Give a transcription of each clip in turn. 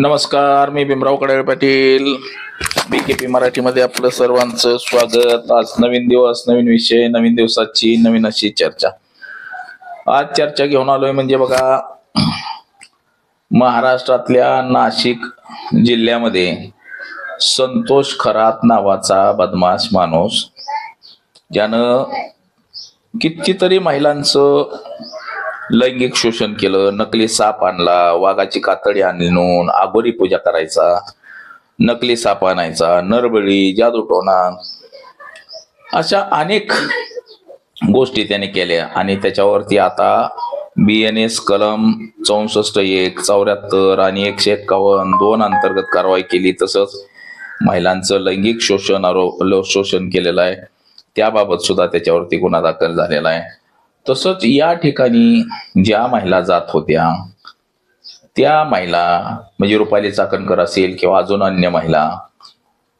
नमस्कार, मी भीमराव कडाळे पाटील. BKP मराठीमध्ये आपलं सर्वांचं स्वागत. आज नवीन दिवस, नवीन विषय, नवीन दिवसाची नवीन अशी चर्चा. आज चर्चा घेऊन आलोय म्हणजे बघा, महाराष्ट्रातल्या नाशिक जिल्ह्यामध्ये संतोष खरात नावाचा बदमाश माणूस, ज्यानं कितीतरी महिलांचं लैंगिक शोषण केलं, नकली साप आणला, वाघाची कातडी आणून आगोरी पूजा करायचा, नकली साप आणायचा, नरबळी, जादूटोणा, अशा अनेक गोष्टी त्याने केल्या. आणि त्याच्यावरती आता BNS कलम 64(1), 74 आणि 151 2 अंतर्गत कारवाई केली. तसंच महिलांचं लैंगिक शोषण केलेलं आहे, त्याबाबत सुद्धा त्याच्यावरती गुन्हा दाखल झालेला आहे. तसंच या ठिकाणी ज्या महिला जात होत्या, त्या महिला म्हणजे रुपाली चाकणकर असेल किंवा अजून अन्य महिला,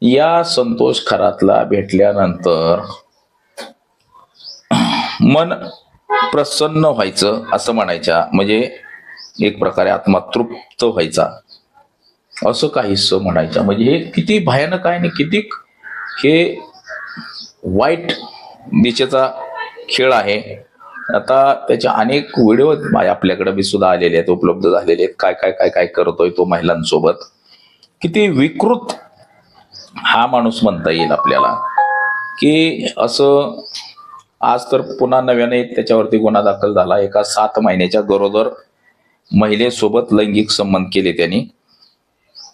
या संतोष खरातला भेटल्यानंतर मन प्रसन्न व्हायचं असं म्हणायच्या, म्हणजे एक प्रकारे आत्मा तृप्त व्हायचा असं काहीसं म्हणायचं. म्हणजे हे किती भयानक आहे आणि किती हे वाईट दिशेचा खेळ आहे. आता त्याच्या अनेक व्हिडिओ आपल्याकडे बी सुद्धा आलेले आहेत, उपलब्ध झालेले आहेत. काय काय काय काय करतोय तो महिलांसोबत, किती विकृत हा माणूस म्हणता येईल आपल्याला. की असं आज तर पुन्हा नव्याने त्याच्यावरती गुन्हा दाखल झाला. एका 7 महिन्याच्या गरोदर महिलेसोबत लैंगिक संबंध केले त्यांनी.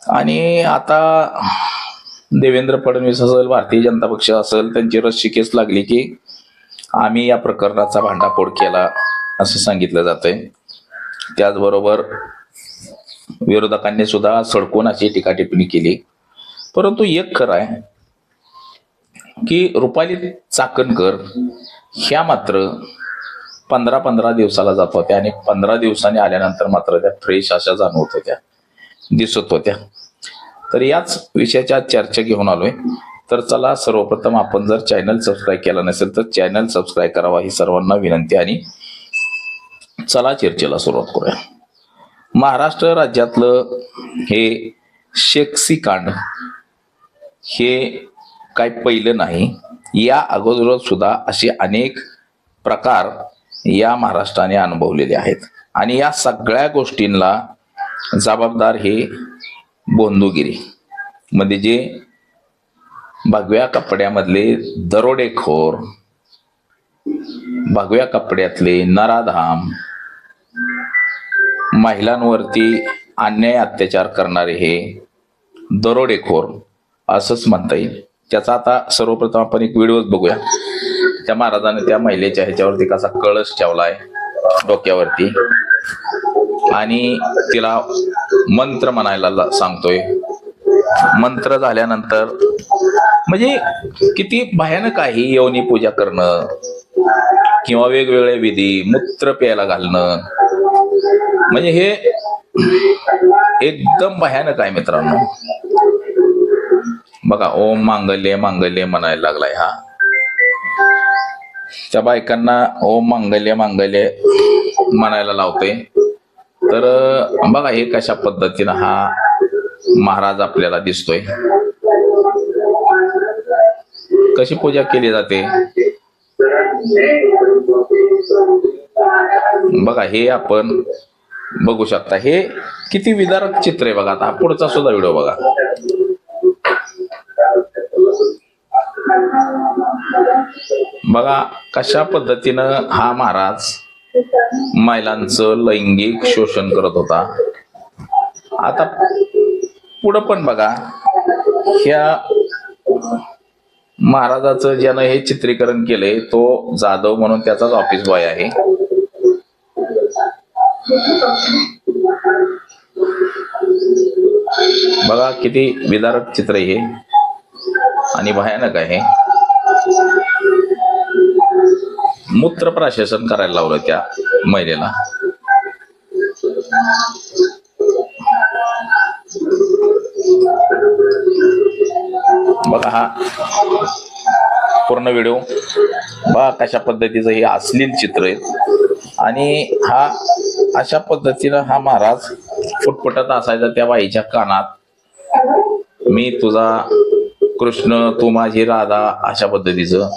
आणि आता देवेंद्र फडणवीस असेल, भारतीय जनता पक्ष असेल, त्यांची रस्सी केस लागली की आम्ही या प्रकरणाचा भांडाफोड केला असं सांगितलं जातंय. त्याचबरोबर विरोधकांनी सुद्धा सडकून अशी टीका टिप्पणी केली. परंतु एक खरं आहे की रुपाली चाकणकर ह्या मात्र 15 दिवसाला जात होत्या आणि 15 दिवसांनी आल्यानंतर मात्र त्या फ्रेश अशा जाणवत होत्या, दिसत होत्या. तर याच विषयाच्या चर्चा घेऊन आलोय. तर चला, सर्वप्रथम आपण जर चॅनल सबस्क्राईब केला नसेल तर चॅनल सबस्क्राईब करावा ही सर्वांना विनंती. आणि चला चर्चेला सुरुवात करूया. महाराष्ट्र राज्यातलं हे शेक्सी कांड हे काय पहिलं नाही. या अगोदर सुद्धा असे अनेक प्रकार या महाराष्ट्राने अनुभवलेले आहेत. आणि या सगळ्या गोष्टींना जबाबदार हे बोंधुगिरी, म्हणजे जे भगव्या कपड्यामधले दरोडेखोर, भगव्या कपड्यातले नराधाम, महिलांवरती अन्याय अत्याचार करणारे हे दरोडेखोर असंच म्हणता येईल. त्याचा आता सर्वप्रथम आपण एक व्हिडिओ बघूया. त्या महाराजाने त्या महिलेच्या ह्याच्यावरती कसा कळस ठेवलाय डोक्यावरती आणि तिला मंत्र म्हणायला सांगतोय. मंत्र झाल्यानंतर म्हणजे किती भयानक आहे यवनी पूजा करणं किंवा वेगवेगळे विधी, मूत्र प्यायला घालणं, म्हणजे हे एकदम भयानक आहे मित्रांनो. बघा, ओम मांगल्ये मांगल्ये म्हणायला लागलाय हा. त्या बायकांना ओम मांगल्ये मांगल्ये म्हणायला लावतोय. तर बघा हे कशा पद्धतीनं हा महाराज आपल्याला दिसतोय, कशी पूजा केली जाते. बघा, हे आपण बघू शकता. हे किती विदारक चित्र आहे बघा. आता पुढचा सुद्धा व्हिडिओ बघा. बघा कशा पद्धतीनं हा महाराज महिलांचं लैंगिक शोषण करत होता. आता पुढं पण बघा, ह्या महाराजाचं ज्यानं हे चित्रीकरण केलंय तो जाधव म्हणून त्याचाच ऑफिस बॉय आहे. बघा किती विदारक चित्र हे आणि भयानक आहे. मूत्र प्राशसन करायला लावलं त्या महिलेला. बघा हा पूर्ण व्हिडिओ बघा कशा पद्धतीचं हे अश्लील चित्र आहे. आणि हा अशा पद्धतीनं हा महाराज पुटपुटत असायचा त्या बाईच्या कानात, मी तुझा कृष्ण तू माझी राधा, अशा पद्धतीचं.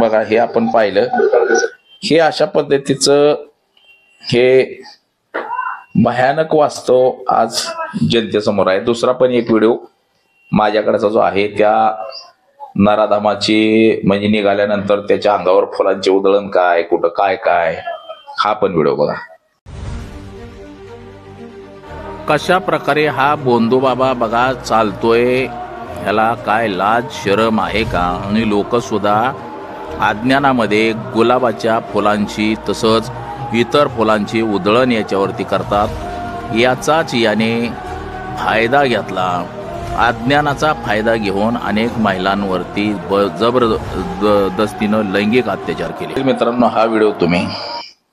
बघा हे आपण पाहिलं, हे अशा पद्धतीचं हे भयानक वास्तव आज जनतेसमोर आहे. दुसरा पण एक व्हिडिओ माझ्याकडचा जो आहे, त्या नराधामाची म्हणजे निघाल्यानंतर त्याच्या अंगावर फुलांचे उधळण काय, कुठं काय काय, हा पण व्हिडिओ बघा. कशा प्रकारे हा बोंदू बाबा बघा चालतोय, ह्याला काय लाज शरम आहे का? आणि लोक सुद्धा अज्ञानामध्ये गुलाबाच्या फुलांची तसंच इतर फुलांची उधळण याच्यावरती करतात. याचाच याने फायदा घेतला, अज्ञानाचा फायदा घेऊन अनेक महिलांवरती जबरदस्तीनं लैंगिक अत्याचार केले. मित्रांनो, हा व्हिडिओ तुम्ही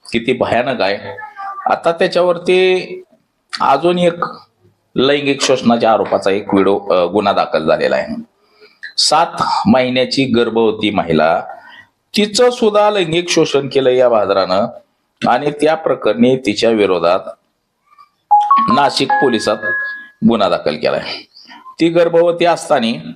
किती भयानक आहे. आता त्याच्यावरती अजून एक लैंगिक शोषणाच्या आरोपाचा एक गुन्हा दाखल झालेला आहे. 7 महिन्याची गर्भवती महिला, तिचं सुद्धा लैंगिक शोषण केलं या भादरानं, आणि त्या प्रकरणी तिच्या विरोधात नाशिक पोलिसात गुन्हा दाखल केलाय. ती गर्भवती असताना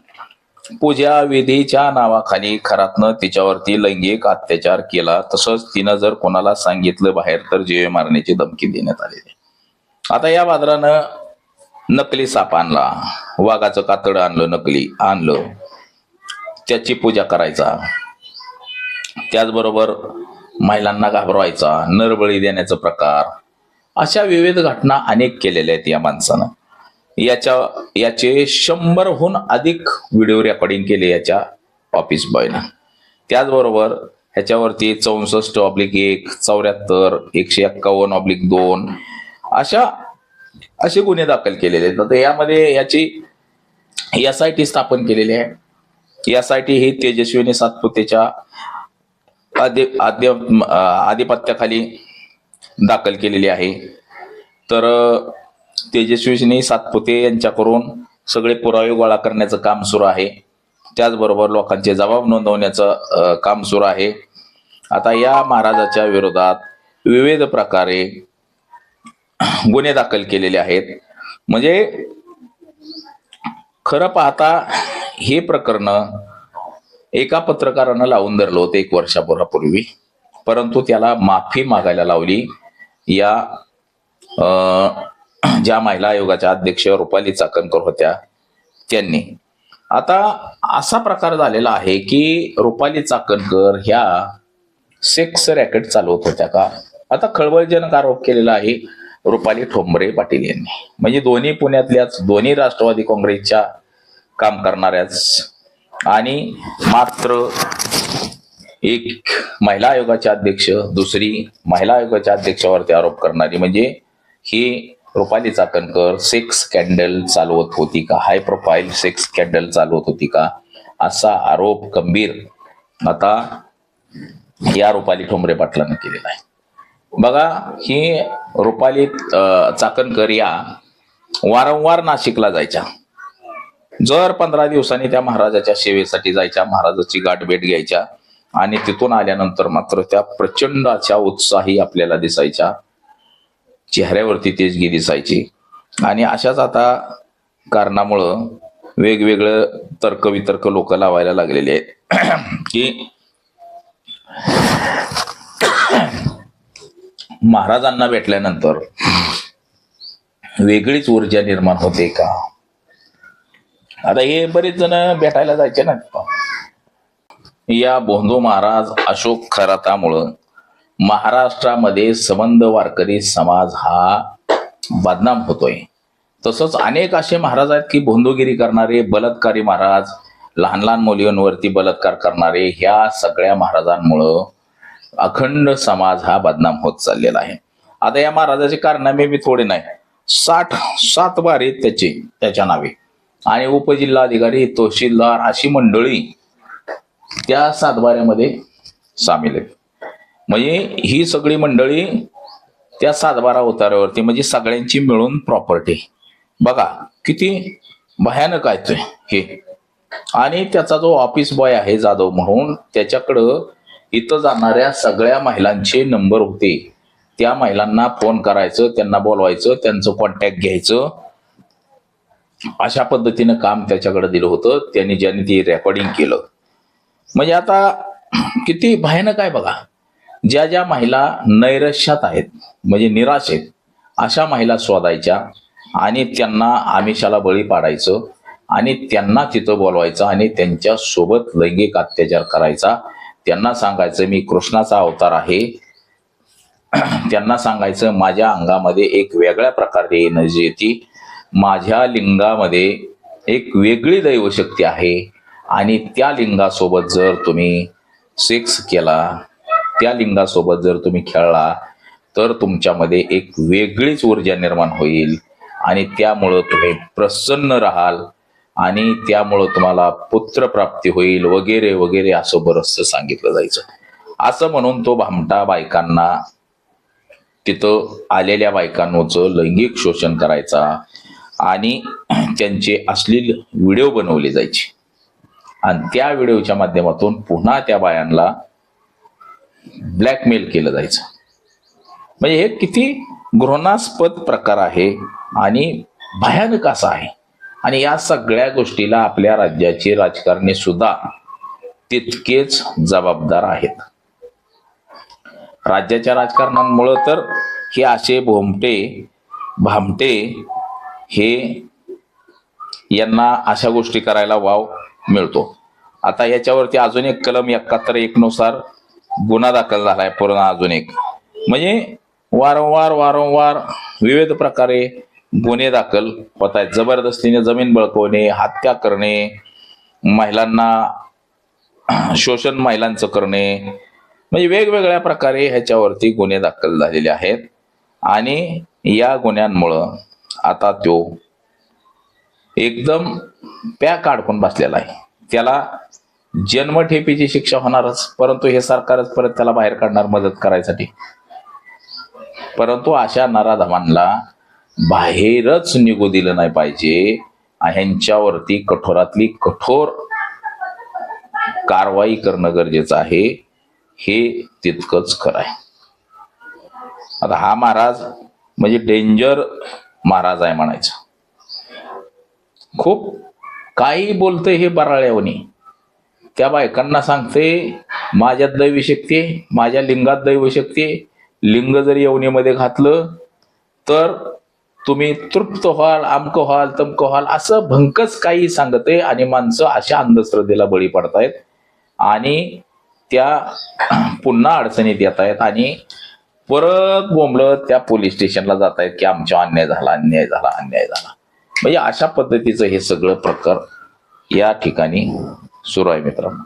पूजा विधीच्या नावाखाली खरातनं तिच्यावरती लैंगिक अत्याचार केला. तसंच तिनं जर कोणाला सांगितलं बाहेर तर जीवे मारण्याची धमकी देण्यात आलेली. आता या बाजारानं नकली साप आणला, वाघाचं कातड आणलं, नकली आणलं, त्याची पूजा करायचा, त्याचबरोबर महिलांना घाबरवायचा, नरबळी देण्याचा प्रकार, अशा विविध घटना अनेक केलेल्या आहेत या माणसानं. याचे 100हून अधिक व्हिडिओ रेकॉर्डिंग केले याच्या ऑफिस बॉयनं. त्याचबरोबर ह्याच्यावरती 64/1, 74, 151/2 असे गुन्हे दाखल केलेले आहेत. तर यामध्ये याची SIT स्थापन केलेली आहे. SIT ही तेजस्विनी सातपुतेच्या आधिपत्याखाली दाखल केलेली आहे. तर तेजस्विनी सातपुते यांच्याकडून सगळे पुरावे गोळा करण्याचं काम सुरू आहे. त्याचबरोबर लोकांचे जबाब नोंदवण्याचं काम सुरू आहे. आता या महाराजाच्या विरोधात विविध प्रकारे गुन्हे दाखल केलेले आहेत. म्हणजे खरं पाहता हे प्रकरण एका पत्रकारानं लावून धरलं होतं 1 वर्षापूर्वी, परंतु त्याला माफी मागायला लावली या ज्या महिला आयोगाच्या अध्यक्ष रुपाली चाकणकर होत्या त्यांनी. आता असा प्रकार झालेला आहे की रुपाली चाकणकर ह्या सेक्स रॅकेट चालवत होत्या का? आता खळबळजनक आरोप केलेला आहे रुपाली ठोंबरे पाटील यांनी. म्हणजे दोन्ही पुण्यातल्याच, दोन्ही राष्ट्रवादी काँग्रेसच्या काम करणाऱ्याच, आणि मात्र एक महिला आयोगाच्या अध्यक्ष, दुसरी महिला आयोगाच्या अध्यक्षावरती आरोप करणारी, म्हणजे ही रुपाली चाकणकर सेक्स स्कॅन्डल चालवत होती का, हाय प्रोफाईल सेक्स स्कॅन्डल चालवत होती का, असा आरोप गंभीर आता या रुपाली ठोंबरे पाटलांनी केलेला आहे. बघा, ही रुपाली चाकणकर या वारंवार नाशिकला जायच्या. जर 15 दिवसांनी त्या महाराजाच्या सेवेसाठी जायच्या, महाराजाची गाठभेट घ्यायच्या, आणि तिथून आल्यानंतर मात्र त्या प्रचंड अशा उत्साही आपल्याला दिसायच्या, चेहऱ्यावरती तेजगी दिसायची. आणि अशाच आता कारणामुळं वेगवेगळं तर्कवितर्क लोक लावायला लागलेले आहेत की महाराजांना भेटल्यानंतर वेगळीच ऊर्जा निर्माण होते का. आता हे बरेच जण भेटायला जायचे ना. या बोंधू महाराज अशोक खरातामुळं महाराष्ट्रामध्ये संबंध वारकरी समाज हा बदनाम होतोय. तसंच अनेक असे महाराज आहेत की भोंदूगिरी करणारे, बलात्कारी महाराज, लहान लहान मुलींवरती बलात्कार करणारे, ह्या सगळ्या महाराजांमुळं अखंड समाज हा बदनाम होत चाललेला आहे. आता या महाराजाचे कारनामे मी थोडे नाही, 60 बारे त्याच्या नावे, आणि उपजिल्हाधिकारी, तहसीलदार अशी मंडळी त्या 7 बाऱ्यामध्ये सामील आहेत. म्हणजे ही सगळी मंडळी त्या 7 बारा उतार्यावरती, म्हणजे सगळ्यांची मिळून प्रॉपर्टी. बघा किती भयानक आहे हे. आणि त्याचा जो ऑफिस बॉय आहे जाधव म्हणून, त्याच्याकडं इथं जाणाऱ्या सगळ्या महिलांचे नंबर होते. त्या महिलांना फोन करायचं, त्यांना बोलवायचं, त्यांचं कॉन्टॅक्ट घ्यायचं. अशा पद्धतीनं काम त्याच्याकडे दिलं होतं. ज्यांनी ती रेकॉर्डिंग केलं. म्हणजे आता किती भयानक आहे बघा. ज्या ज्या महिला नैराश्यात आहेत, म्हणजे निराश आहेत, अशा महिला शोधायच्या आणि त्यांना आमिषाला बळी पाडायचं आणि त्यांना तिथं बोलवायचं आणि त्यांच्या सोबत लैंगिक अत्याचार करायचा. त्यांना सांगायचं मी कृष्णाचा अवतार आहे. त्यांना सांगायचं माझ्या अंगामध्ये एक वेगळ्या प्रकारे एनर्जी येते, माझ्या लिंगामध्ये एक वेगळी दैवशक्ती आहे आणि त्या लिंगासोबत जर तुम्ही सेक्स केला, त्या लिंगासोबत जर तुम्ही खेळला तर तुमच्यामध्ये एक वेगळीच ऊर्जा निर्माण होईल आणि त्यामुळं तुम्ही प्रसन्न राहाल आणि त्यामुळं तुम्हाला पुत्रप्राप्ती होईल वगैरे वगैरे असं बरंचसं सांगितलं जायचं. असं म्हणून तो भामटा बायकांना, तिथं आलेल्या बायकांचं लैंगिक शोषण करायचा आणि त्यांचे अश्लील व्हिडिओ बनवले जायचे आणि त्या व्हिडिओच्या माध्यमातून पुन्हा त्या बायांना ब्लॅकमेल केलं जायचं. म्हणजे हे किती घृणास्पद प्रकार आहे आणि भयानक असा आहे. आणि या सगळ्या गोष्टीला आपल्या राज्याची राजकारणी सुद्धा तितकेच जबाबदार आहेत. राज्याच्या राजकारणामुळे तर हे असे भामटे हे यांना अशा गोष्टी करायला वाव मिळतो. आता याच्यावरती अजून एक कलम 71 नुसार गुन्हा दाखल झालाय पूर्ण अजून एक. म्हणजे वारंवार विविध प्रकारे गुन्हे दाखल होत आहेत. जबरदस्तीने जमीन बळकवणे, हत्या करणे, महिलांना शोषण महिलांचं करणे, म्हणजे वेगवेगळ्या प्रकारे ह्याच्यावरती गुन्हे दाखल झालेले आहेत. आणि या गुन्ह्यांमुळं आता तो एकदम पॅक अडकून बसलेला आहे. त्याला जन्मठेपेची शिक्षा होणारच, परंतु हे सरकारच परत त्याला बाहेर काढणार मदत करायसाठी. परंतु अशा नराधमांना बाहेरच निघू दिलं नाही पाहिजे. ह्यांच्यावरती कठोरातली कठोर कारवाई करणं गरजेचं आहे. हे तितकंच खरं आहे. आता हा महाराज म्हणजे डेंजर महाराज आहे म्हणायचं. खूप काही बोलतंय हे बराळ्यावनी. त्या बायकांना सांगते माझ्यात दैवशक्ती आहे, माझ्या लिंगात दैवशक्ती आहे, लिंग जर यवनीमध्ये घातलं तर तुम्ही तृप्त व्हाल, अमकं व्हाल, तमकं व्हाल, असं भंकच काही सांगते. आणि माणसं अशा अंधश्रद्धेला बळी पडतायत आणि त्या पुन्हा अडचणीत येत आहेत आणि परत बोंबलत त्या पोलीस स्टेशनला जात आहेत की आमच्या अन्याय झाला. म्हणजे अशा पद्धतीचं हे सगळं प्रकार या ठिकाणी सुरू आहे मित्रांनो.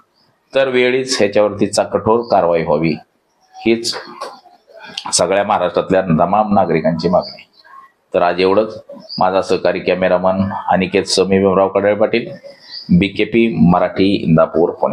तर वेळीच ह्याच्यावरतीचा कठोर कारवाई व्हावी हीच सगळ्या महाराष्ट्रातल्या तमाम नागरिकांची मागणी. तर आज एवढंच. माझा सहकारी कॅमेरामन अनिकेत समी भीमराव कडाळे पाटील, BKP मराठी, इंदापूर, पुणे.